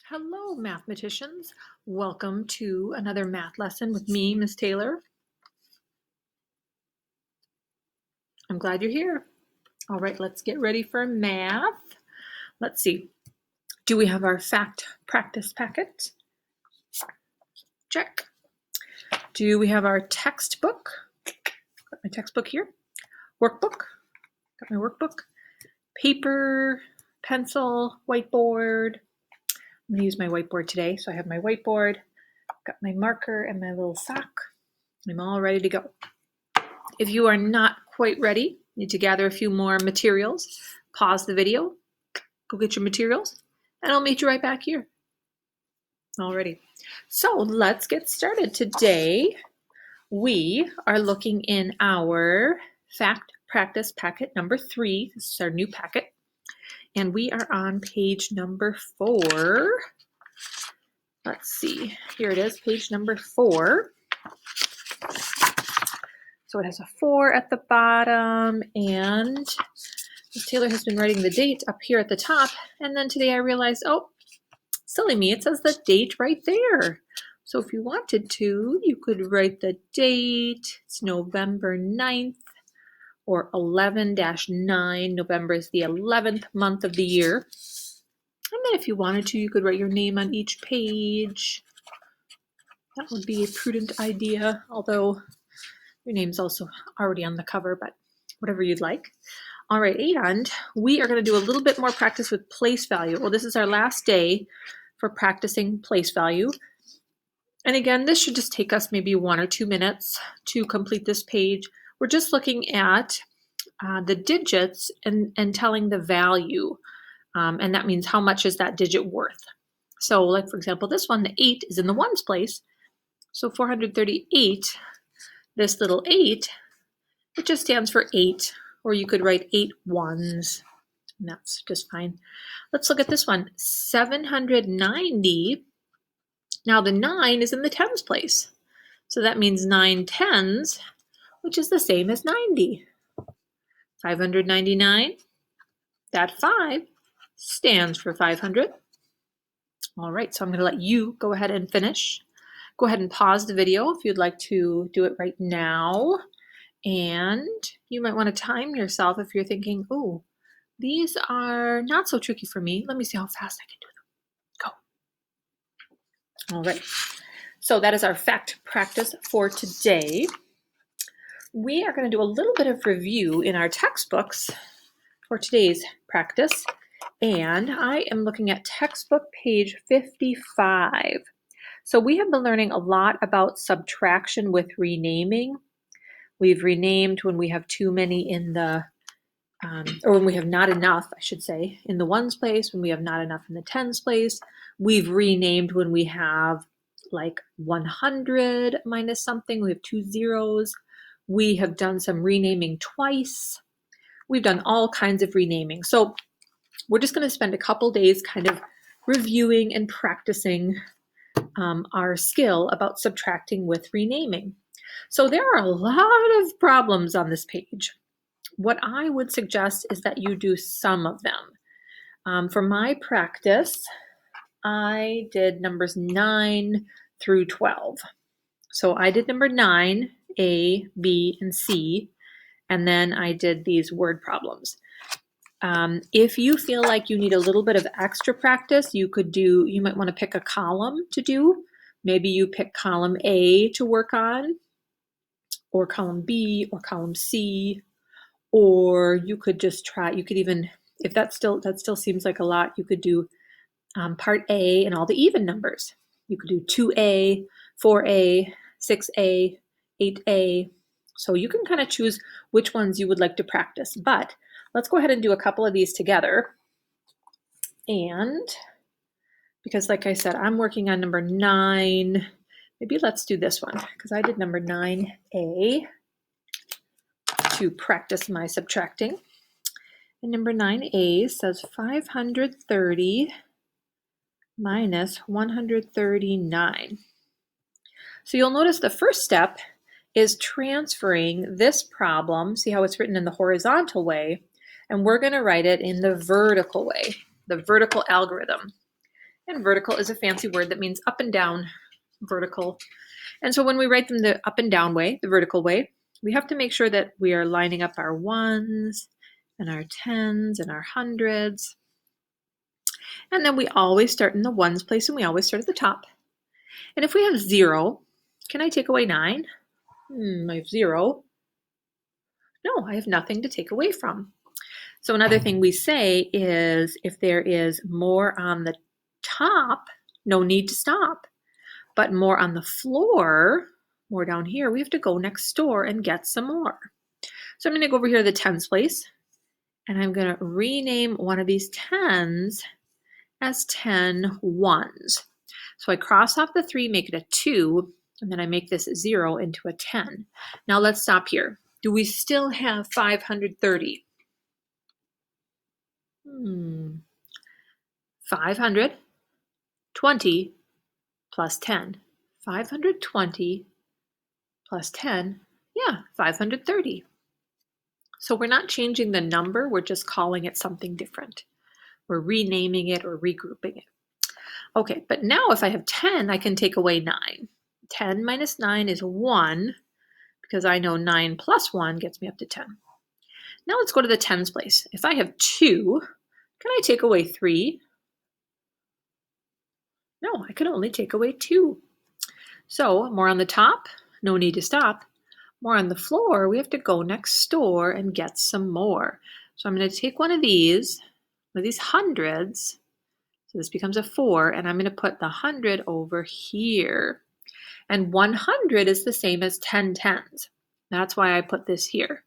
Hello, mathematicians. Welcome to another math lesson with me, Miss Taylor. I'm glad you're here. All right, let's get ready for math. Let's see. Do we have our fact practice packet? Check. Do we have our textbook? Got my textbook here. Workbook. Got my workbook. Paper, pencil, whiteboard. I'm going to use my whiteboard today. So I have my whiteboard, got my marker and my little sock. I'm all ready to go. If you are not quite ready, need to gather a few more materials, pause the video, go get your materials, and I'll meet you right back here. Alrighty, so let's get started. Today, we are looking in our fact practice packet number 3. This is our new packet, and we are on page number 4. Let's see, here it is, page number 4. So it has a 4 at the bottom, and Ms. Taylor has been writing the date up here at the top, and then today I realized, oh, silly me, it says the date right there. So if you wanted to, you could write the date. It's November 9th, or 11-9. November is the 11th month of the year. And then if you wanted to, you could write your name on each page. That would be a prudent idea, although your name's also already on the cover, but whatever you'd like. All right, and we are going to do a little bit more practice with place value. Well, this is our last day for practicing place value. And again, this should just take us maybe 1 or 2 minutes to complete this page. We're just looking at the digits and telling the value. And that means how much is that digit worth. So like, for example, this one, the 8 is in the ones place. So 438, this little 8, it just stands for 8. Or you could write 8 ones, and that's just fine. Let's look at this one, 790. Now the 9 is in the tens place. So that means 9 tens, which is the same as 90. 599, that 5 stands for 500. All right, so I'm going to let you go ahead and finish. Go ahead and pause the video if you'd like to do it right now. And you might want to time yourself if you're thinking, oh, these are not so tricky for me. Let me see how fast I can do them. Go. All right. So that is our fact practice for today. We are going to do a little bit of review in our textbooks for today's practice. And I am looking at textbook page 55. So we have been learning a lot about subtraction with renaming. We've renamed when we have too many in the, or when we have not enough, I should say, in the ones place, when we have not enough in the tens place. We've renamed when we have like 100 minus something, we have 2 zeros. We have done some renaming twice. We've done all kinds of renaming. So we're just going to spend a couple days kind of reviewing and practicing our skill about subtracting with renaming. So there are a lot of problems on this page. What I would suggest is that you do some of them. For my practice, I did numbers 9 through 12. So I did number 9, A, B, and C, and then I did these word problems. If you feel like you need a little bit of extra practice, you might want to pick a column to do. Maybe you pick column A to work on, or column B, or column C, or you could just try, you could even, if that still seems like a lot, you could do part A and all the even numbers. You could do 2A, 4A, 6A, 8A. So you can kind of choose which ones you would like to practice, but let's go ahead and do a couple of these together. And because like I said, I'm working on number 9, maybe let's do this one because I did number 9A to practice my subtracting. And number 9A says 530 minus 139. So you'll notice the first step is transferring this problem, see how it's written in the horizontal way, and we're going to write it in the vertical way, the vertical algorithm. And vertical is a fancy word that means up and down, vertical. And so when we write them the up and down way, the vertical way, we have to make sure that we are lining up our ones and our tens and our hundreds. And then we always start in the ones place and we always start at the top. And if we have 0, can I take away 9? I have 0. No, I have nothing to take away from. So another thing we say is if there is more on the top, no need to stop. But more on the floor, more down here, we have to go next door and get some more. So I'm going to go over here to the tens place, and I'm going to rename one of these tens as 10 ones. So I cross off the 3, make it a 2, and then I make this 0 into a 10. Now let's stop here. Do we still have 530? 520 plus 10. 520 plus 10, yeah, 530. So we're not changing the number, we're just calling it something different. We're renaming it or regrouping it. Okay, but now if I have 10, I can take away 9. 10 minus 9 is 1, because I know 9 plus 1 gets me up to 10. Now let's go to the tens place. If I have 2, can I take away 3? No, I can only take away 2. So more on the top, no need to stop. More on the floor, we have to go next door and get some more. So I'm going to take one of these hundreds. So this becomes a 4, and I'm going to put the 100 over here. And 100 is the same as 10 tens. That's why I put this here,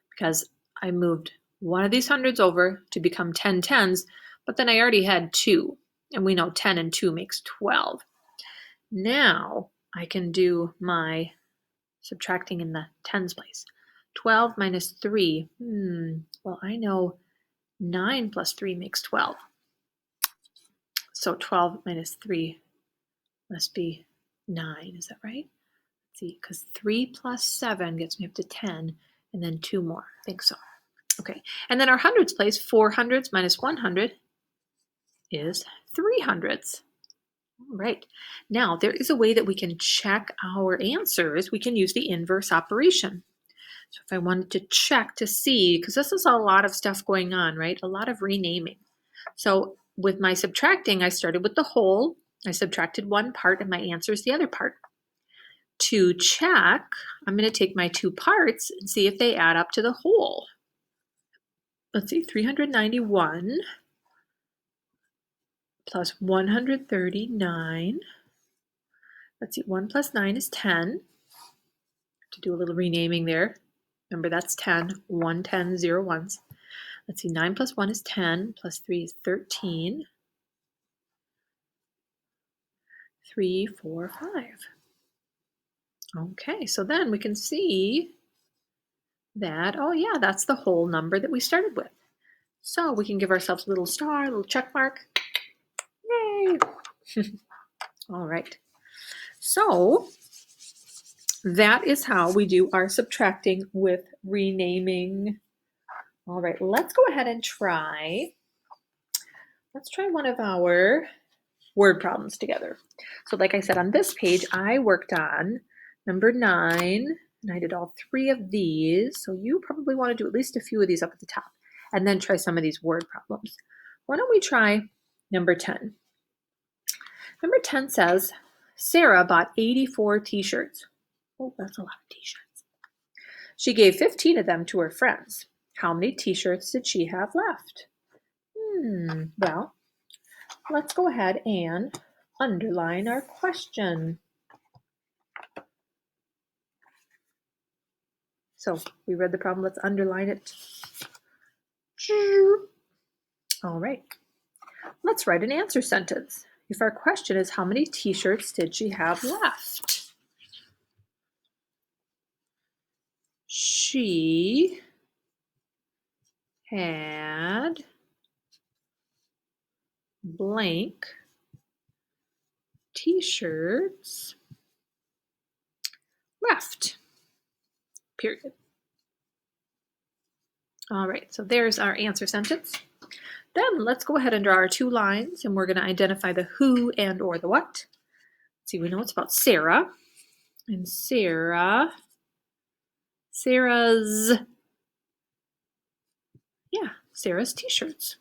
because I moved one of these hundreds over to become 10 tens, but then I already had 2, and we know 10 and 2 makes 12. Now I can do my subtracting in the tens place. 12 minus 3, well, I know 9 plus 3 makes 12. So 12 minus 3 must be 9, is that right? Let's see, because 3 plus 7 gets me up to 10, and then 2 more. I think so. Okay, and then our hundreds place, 4 hundreds minus 100 is 3 hundredths. All right, now there is a way that we can check our answers. We can use the inverse operation. So if I wanted to check to see, because this is a lot of stuff going on, right? A lot of renaming. So with my subtracting, I started with the whole. I subtracted one part and my answer is the other part. To check, I'm going to take my 2 parts and see if they add up to the whole. Let's see, 391 plus 139. Let's see, 1 plus 9 is 10. To do a little renaming there. Remember, that's 10, 1, 10, 0, 1s. Let's see, 9 plus 1 is 10, plus 3 is 13. 3, 4, 5. Okay, so then we can see that, oh yeah, that's the whole number that we started with. So we can give ourselves a little star, a little check mark. Yay! All right. So that is how we do our subtracting with renaming. All right, let's go ahead and try. Let's try one of our word problems together. So like I said, on this page, I worked on number 9, and I did all 3 of these. So you probably want to do at least a few of these up at the top, and then try some of these word problems. Why don't we try number 10? Number 10 says, Sarah bought 84 t-shirts. Oh, that's a lot of t-shirts. She gave 15 of them to her friends. How many t-shirts did she have left? Well, let's go ahead and underline our question. So we read the problem, let's underline it. All right, let's write an answer sentence. If our question is how many t-shirts did she have left? She had blank t-shirts left, period. All right, so there's our answer sentence. Then let's go ahead and draw our 2 lines, and we're going to identify the who and or the what. Let's see, we know it's about Sarah. And Sarah's, Sarah's t-shirts.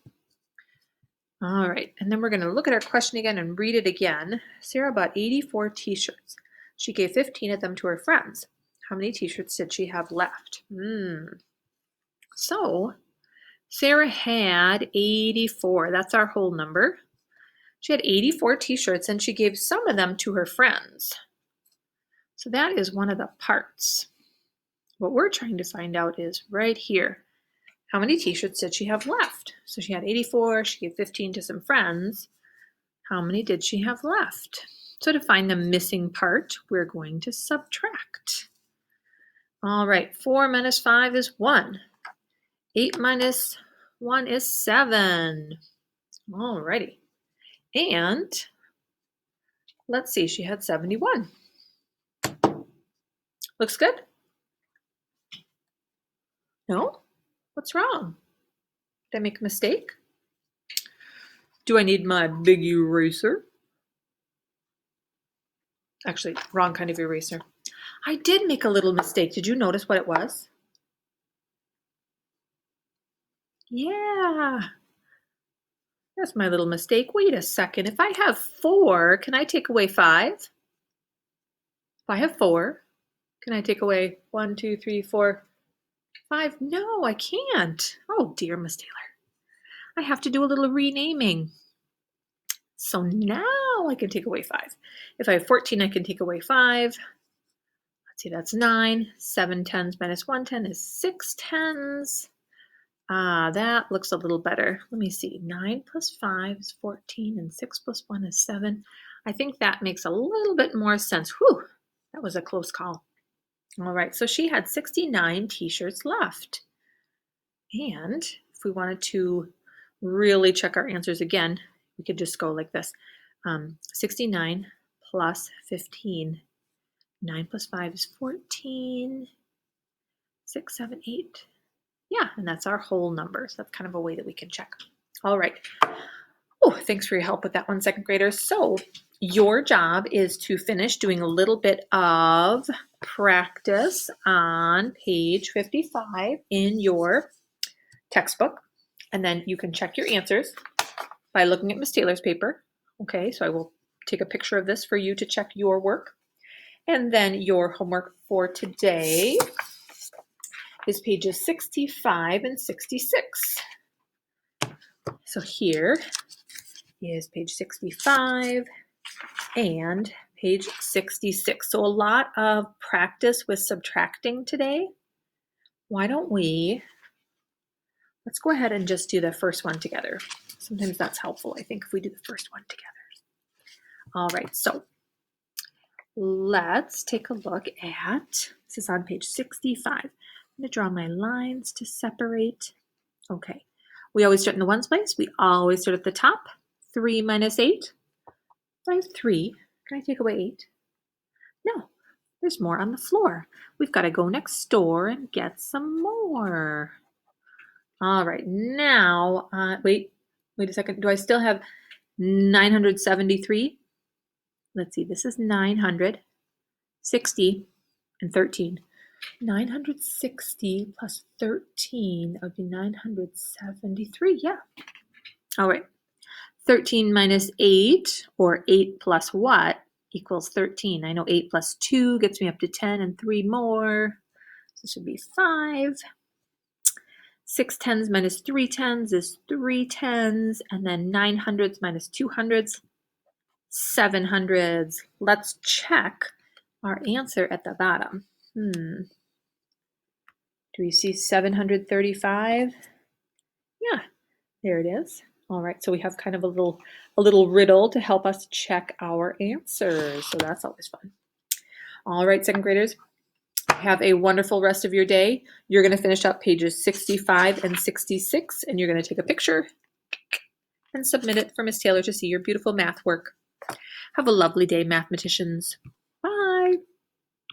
All right, and then we're going to look at our question again and read it again. Sarah bought 84 t-shirts. She gave 15 of them to her friends. How many t-shirts did she have left? So Sarah had 84. That's our whole number. She had 84 t-shirts and she gave some of them to her friends. So that is one of the parts. What we're trying to find out is right here. How many t-shirts did she have left? So she had 84, she gave 15 to some friends. How many did she have left? So to find the missing part, we're going to subtract. All right, 4 minus 5 is 1. 8 minus 1 is 7. All righty. And let's see, she had 71. Looks good? No? What's wrong? Did I make a mistake? Do I need my big eraser? Actually, wrong kind of eraser. I did make a little mistake. Did you notice what it was? Yeah. That's my little mistake. Wait a second. If I have 4, can I take away 5? If I have 4, can I take away 1, 2, 3, 4, 5? No, I can't. Oh dear, Miss Taylor. I have to do a little renaming. So now I can take away 5. If I have 14, I can take away 5. Let's see, that's 9. 7 tens minus 1 10 is 6 tens. That looks a little better. Let me see. 9 plus 5 is 14, and 6 plus 1 is 7. I think that makes a little bit more sense. Whew, that was a close call. All right, so she had 69 t-shirts left. And if we wanted to really check our answers again, we could just go like this. 69 plus 15. 9 plus 5 is 14. 6, 7, 8. Yeah, and that's our whole number. So that's kind of a way that we can check. All right. Oh, thanks for your help with that one, second graders. So your job is to finish doing a little bit of practice on page 55 in your textbook. And then you can check your answers by looking at Miss Taylor's paper. Okay, so I will take a picture of this for you to check your work. And then your homework for today is pages 65 and 66. So here is page 65 and page 66. So a lot of practice with subtracting today. Why don't let's go ahead and just do the first one together. Sometimes that's helpful, I think, if we do the first one together. All right, so let's take a look at, this is on page 65. I'm going to draw my lines to separate. Okay, we always start in the ones place. We always start at the top. 3 minus 8. I have 3. Can I take away 8? No, there's more on the floor. We've got to go next door and get some more. All right, now, wait a second. Do I still have 973? Let's see, this is 960 and 13. 960 plus 13, that would be 973, yeah. All right, 13 minus 8, or 8 plus what, equals 13. I know 8 plus 2 gets me up to 10, and 3 more, so this would be 5. 6 tens minus 3 tens is 3 tens, and then 9 hundreds minus 2 hundreds, 7 hundreds. Let's check our answer at the bottom. Do we see 735? Yeah, there it is. All right, so we have kind of a little riddle to help us check our answers. So that's always fun. All right, second graders, have a wonderful rest of your day. You're going to finish up pages 65 and 66, and you're going to take a picture and submit it for Miss Taylor to see your beautiful math work. Have a lovely day, mathematicians.